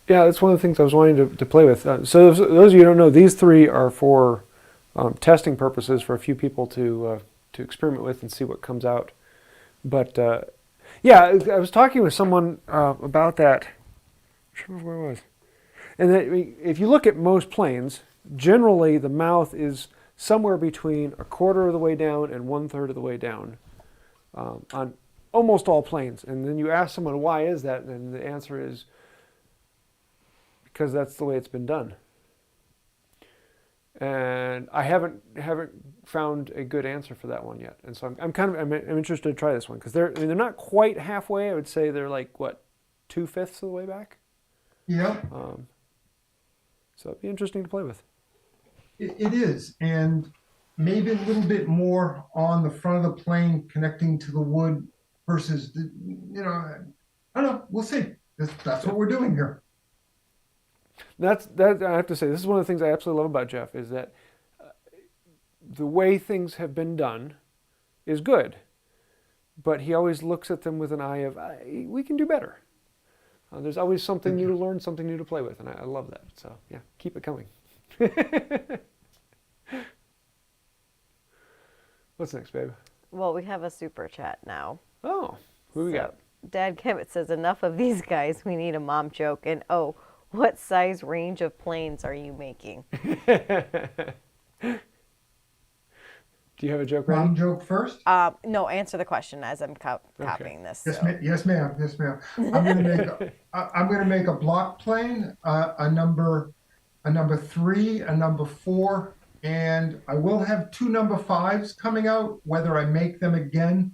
Yeah, that's one of the things I was wanting to play with. So those of you who don't know, these 3 are for testing purposes for a few people to experiment with and see what comes out. But yeah, I was talking with someone about that. I don't remember where it was. And that, if you look at most planes, generally the mouth is somewhere between a quarter of the way down and 1/3 of the way down on almost all planes. And then you ask someone, why is that? And the answer is because that's the way it's been done. And I haven't found a good answer for that one yet. And so I'm interested to try this one because they're not quite halfway. I would say they're like what, 2/5 of the way back.
Yeah.
So it'd be interesting to play with.
It is, and maybe a little bit more on the front of the plane connecting to the wood versus the, I don't know. We'll see. That's what we're doing here.
That I have to say, this is one of the things I absolutely love about Jeff is that the way things have been done is good, but he always looks at them with an eye of we can do better. There's always something new to learn, something new to play with, and I love that. So yeah, keep it coming. What's next, babe?
Well, we have a super chat now.
Oh, who we got?
Dad Gamet says, enough of these guys. We need a mom joke. And oh, what size range of planes are you making?
Do you have a joke ready?
Mom joke first?
No, answer the question as I'm copying this.
Yes,
so.
ma'am. Yes, ma'am. Yes, ma'am. I'm gonna make a block plane, a number 3, a number 4, and I will have 2 number 5s coming out. Whether I make them again,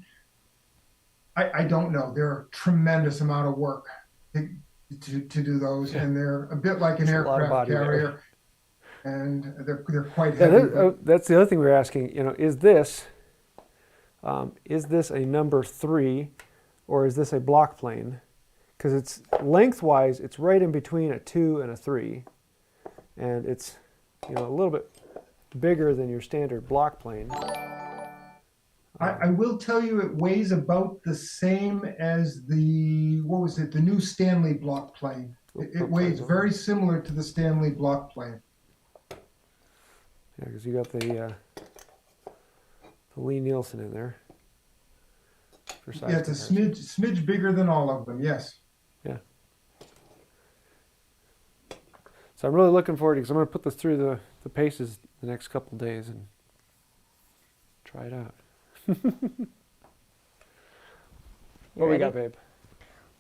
I don't know. They're a tremendous amount of work to do those, and they're a bit like an
There's a lot of
aircraft
body there.
carrier, and they're quite heavy.
That's the other thing we were asking. You know, is this a number 3, or is this a block plane? Because it's lengthwise, it's right in between a 2 and a 3, and it's, you know, a little bit bigger than your standard block plane.
I will tell you, it weighs about the same as the new Stanley block plane. It weighs very similar to the Stanley block plane.
Yeah, because you got the Lie Nielsen in there. For size
Yeah, it's a smidge bigger than all of them. Yes.
Yeah. So I'm really looking forward to it, because I'm going to put this through the paces the next couple of days and try it out. What we got, babe?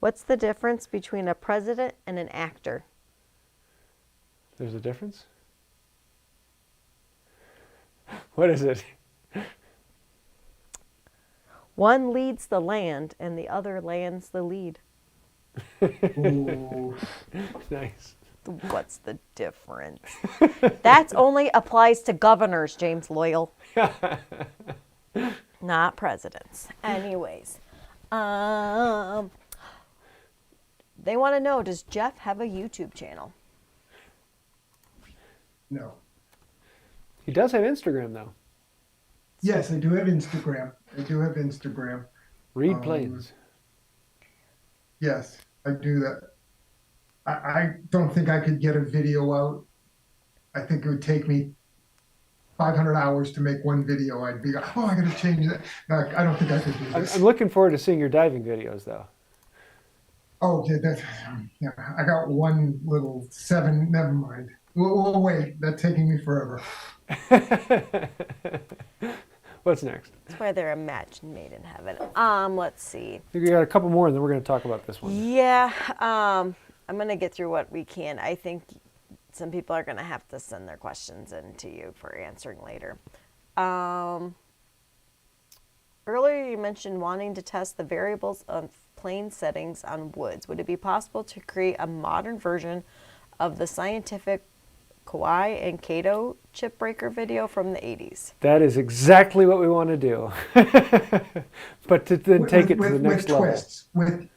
What's the difference between a president and an actor?
There's a difference? What is it?
One leads the land and the other lands the lead.
Ooh.
Nice.
What's the difference? That only applies to governors, James Loyal. Not presidents. Anyways, they want to know, does Jeff have a YouTube channel?
No.
He does have Instagram, though.
Yes, I do have Instagram.
Reed Plains.
Yes, I do that. I don't think I could get a video out. I think it would take me 500 hours to make one video. I'd be like, oh, I got to change that. I don't think I could do this.
I'm looking forward to seeing your diving videos, though.
Oh, yeah, I got one little 7. Never mind. We'll wait. That's taking me forever.
What's next?
That's why they're a match made in heaven. Let's see.
I think we got a couple more, and then we're going to talk about this one.
Yeah, I'm going to get through what we can. I think some people are going to have to send their questions in to you for answering later. Earlier you mentioned wanting to test the variables of plane settings on woods. Would it be possible to create a modern version of the scientific Kawai and Kato chipbreaker video from the 80s?
That is exactly what we want to do. But to then take it to the next level.
Twists,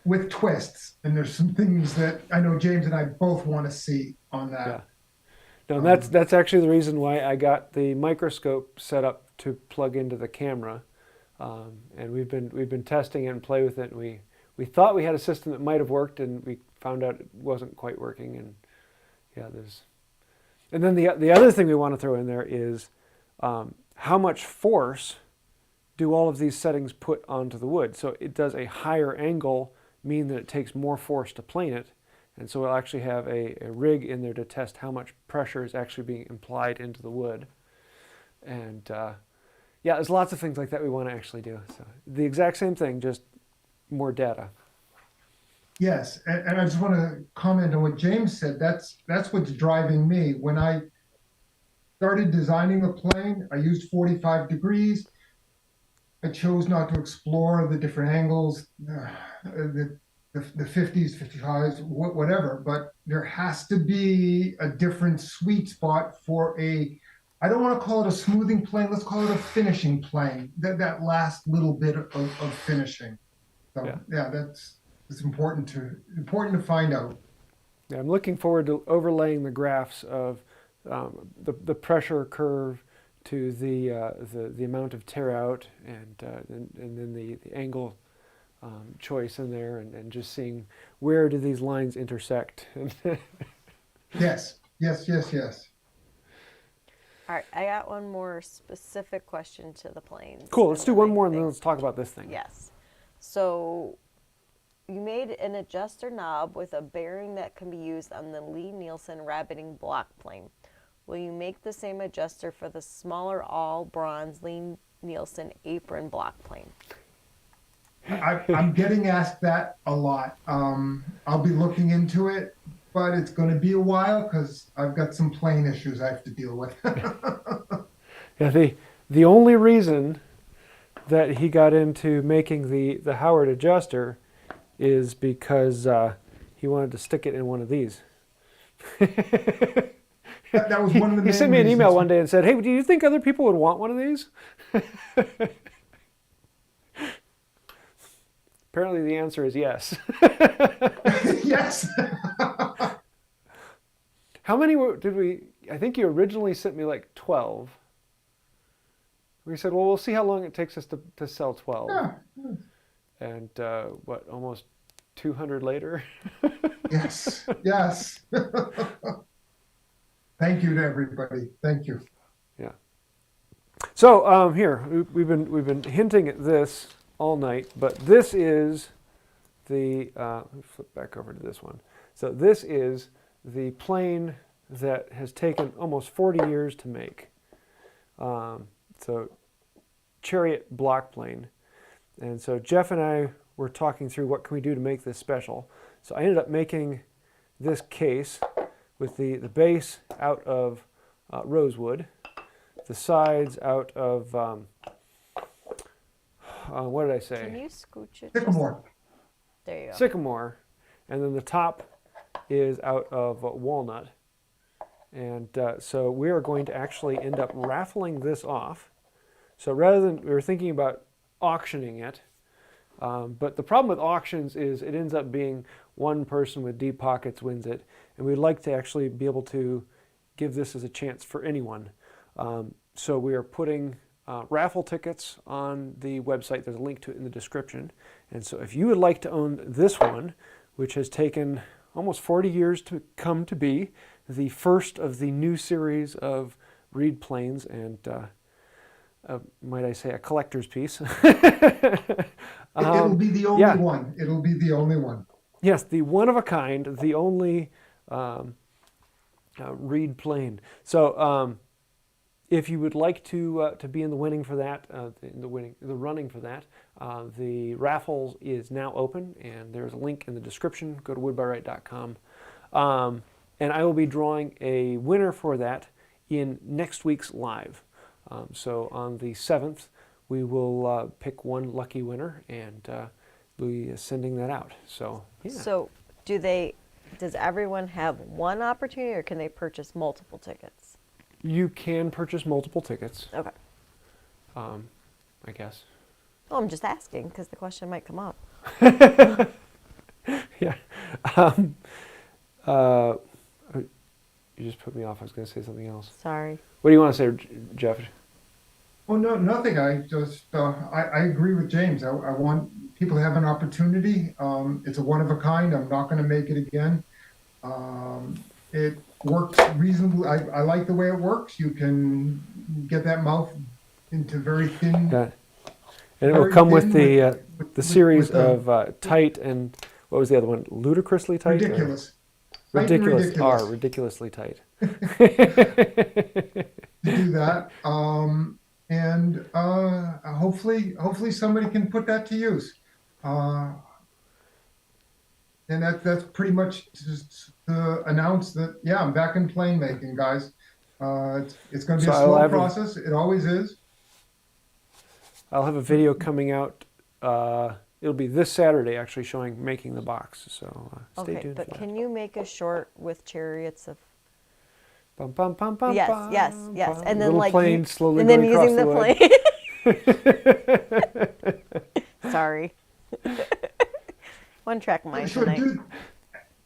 with twists. And there's some things that I know James and I both want to see on that.
Yeah. No, that's actually the reason why I got the microscope set up to plug into the camera. And we've been testing it and play with it. And we thought we had a system that might have worked, and we found out it wasn't quite working. And yeah, and then the other thing we want to throw in there is how much force do all of these settings put onto the wood. So it does a higher angle mean that it takes more force to plane it. And so we'll actually have a rig in there to test how much pressure is actually being implied into the wood. And yeah, there's lots of things like that we want to actually do. So the exact same thing, just more data.
Yes, and I just want to comment on what James said. That's what's driving me. When I started designing the plane, I used 45 degrees. I chose not to explore the different angles, the 50s, 55s, whatever. But there has to be a different sweet spot for I don't want to call it a smoothing plane. Let's call it a finishing plane. That last little bit of finishing. So yeah, it's important to find out.
Yeah, I'm looking forward to overlaying the graphs of the pressure curve to the amount of tear out and then the angle choice in there, and just seeing where do these lines intersect.
Yes.
All right, I got one more specific question to the planes.
Cool, let's do one more and then let's talk about this thing.
Yes. So You made an adjuster knob with a bearing that can be used on the Lie Nielsen rabbeting block plane. Will you make the same adjuster for the smaller all bronze Lie Nielsen apron block plane?
I'm getting asked that a lot. I'll be looking into it, but it's going to be a while because I've got some plane issues I have to deal with.
Yeah, the only reason that he got into making the Howard adjuster is because he wanted to stick it in one of these.
That was one of the main
He sent me an email
reasons.
one day and said, "Hey, do you think other people would want one of these?" Apparently the answer is yes.
Yes.
How many did we, I think you originally sent me like 12. We said, well, we'll see how long it takes us to sell 12.
Yeah.
And what, almost 200 later?
Yes. Yes. Thank you to everybody. Thank you.
Yeah. So here, we've been hinting at this all night, but this is the, let me flip back over to this one. So this is the plane that has taken almost 40 years to make. So Chariot block plane. And so Jeff and I were talking through what can we do to make this special. So I ended up making this case with the base out of rosewood, the sides out of, what did I say?
Can you scooch it?
Sycamore.
There you go.
Sycamore, and then the top is out of walnut. And so we are going to actually end up raffling this off. So rather than, we were thinking about auctioning it, but the problem with auctions is it ends up being one person with deep pockets wins it, and we'd like to actually be able to give this as a chance for anyone. So we are putting raffle tickets on the website. There's a link to it in the description. And so if you would like to own this one, which has taken almost 40 years to come to be, the first of the new series of reed planes, and might I say a collector's piece.
It'll be the only one. It'll be the only one.
Yes, the one of a kind, the only reed plane. So if you would like to be in the winning for that, the running for that, the raffle is now open, and there's a link in the description. Go to woodbyright.com, and I will be drawing a winner for that in next week's live. So on the 7th, we will pick one lucky winner, and be sending that out. So yeah.
So does everyone have one opportunity, or can they purchase multiple tickets?
You can purchase multiple tickets.
Okay.
I guess.
Well, I'm just asking because the question might come up.
Yeah. You just put me off. I was going to say something else.
Sorry.
What do you want to say, Jeff?
Oh, no, nothing. I just, I agree with James. I want people to have an opportunity. It's a one of a kind. I'm not going to make it again. It works reasonably. I like the way it works. You can get that mouth into very thin.
Yeah. And it will come with the series of tight and, what was the other one? Ludicrously tight?
Ridiculous.
Ridiculous. Ridiculously tight.
To do that. And hopefully somebody can put that to use. And that's pretty much just to announce that, yeah, I'm back in plane making, guys. It's going to be a slow process. It always is.
I'll have a video coming out. It'll be this Saturday, actually, showing making the box. So stay tuned for that.
But can you make a short with chariots of?
Bum, bum, bum, bum,
Yes,
bum,
yes, yes,
bum.
and then
Little
like
plane slowly
and then
going
using
across
the
wood.
plane. Sorry. One track mind
Sure,
tonight.
dude.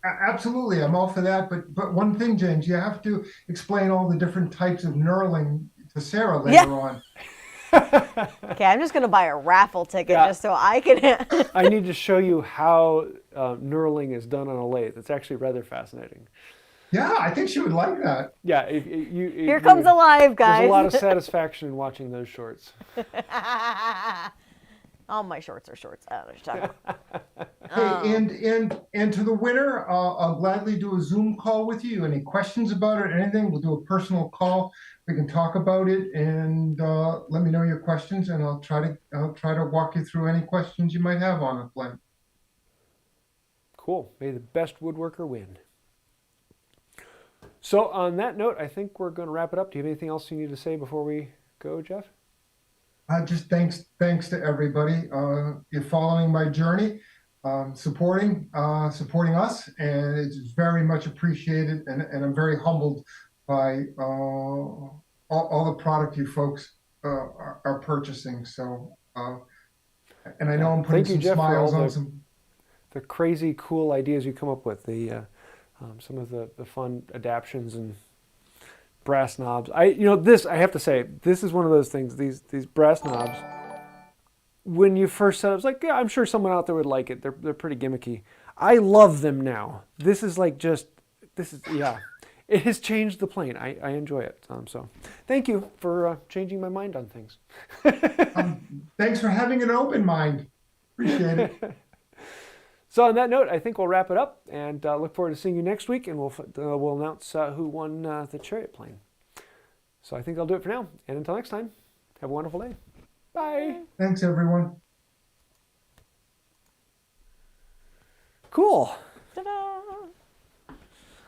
Absolutely, I'm all for that. But one thing, James, you have to explain all the different types of knurling to Sarah later on.
Okay, I'm just gonna buy a raffle ticket just so I can.
I need to show you how knurling is done on a lathe. It's actually rather fascinating.
Yeah, I think she would like that.
Yeah,
Here comes alive, guys.
There's a lot of satisfaction in watching those shorts.
All my shorts are shorts. I don't know what you're talking about.
Hey, and to the winner, I'll gladly do a Zoom call with you. Any questions about it, anything, we'll do a personal call. We can talk about it, and let me know your questions, and I'll try to walk you through any questions you might have on the plane.
Cool. May the best woodworker win. So on that note, I think we're going to wrap it up. Do you have anything else you need to say before we go, Jeff?
Just thanks to everybody. You're following my journey, supporting us, and it's very much appreciated. And I'm very humbled by all the product you folks are purchasing. So, and I know I'm putting
Thank you,
some
Jeff, for
smiles
all
on
the-
some.
The crazy cool ideas you come up with, some of the fun adaptions and brass knobs. I have to say, this is one of those things, these brass knobs, when you first said it, I was like, yeah, I'm sure someone out there would like it. They're pretty gimmicky. I love them now. This is yeah. It has changed the plane. I enjoy it. So thank you for changing my mind on things.
Thanks for having an open mind. Appreciate it.
So on that note, I think we'll wrap it up, and look forward to seeing you next week, and we'll announce who won the Chariot plane. So I think I'll do it for now, and until next time, have a wonderful day. Bye.
Thanks, everyone.
Cool.